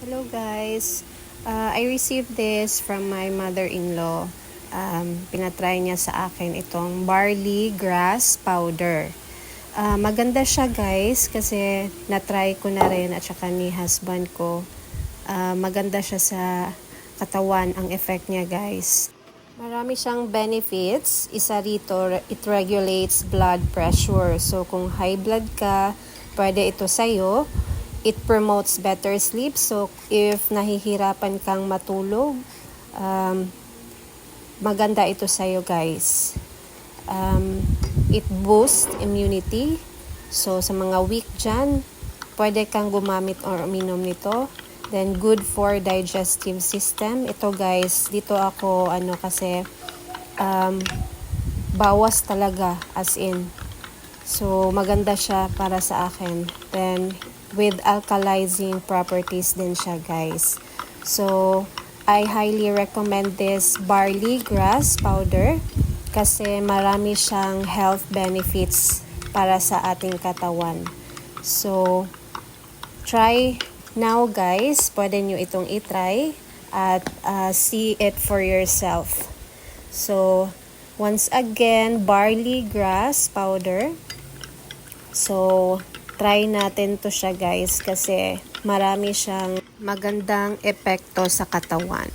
Hello guys, I received this from my mother-in-law. Pinatry niya sa akin itong barley grass powder. Maganda siya guys kasi natry ko na rin at saka ni husband ko. Maganda siya sa katawan ang effect niya guys. Marami siyang benefits. Isa rito, it regulates blood pressure. So kung high blood ka, pwede ito sa'yo. It promotes better sleep. So, if nahihirapan kang matulog, maganda ito sa'yo guys. It boosts immunity. So, sa mga weak dyan, pwede kang gumamit or uminom nito. Then, good for digestive system. Ito guys, dito ako, kasi, bawas talaga, as in. So, maganda siya para sa akin. Then, with alkalizing properties din siya guys. So, I highly recommend this barley grass powder kasi marami siyang health benefits para sa ating katawan. So, try now guys. Pwede nyo itong itry at see it for yourself. So, once again, barley grass powder. So, try natin to siya guys kasi marami siyang magandang epekto sa katawan.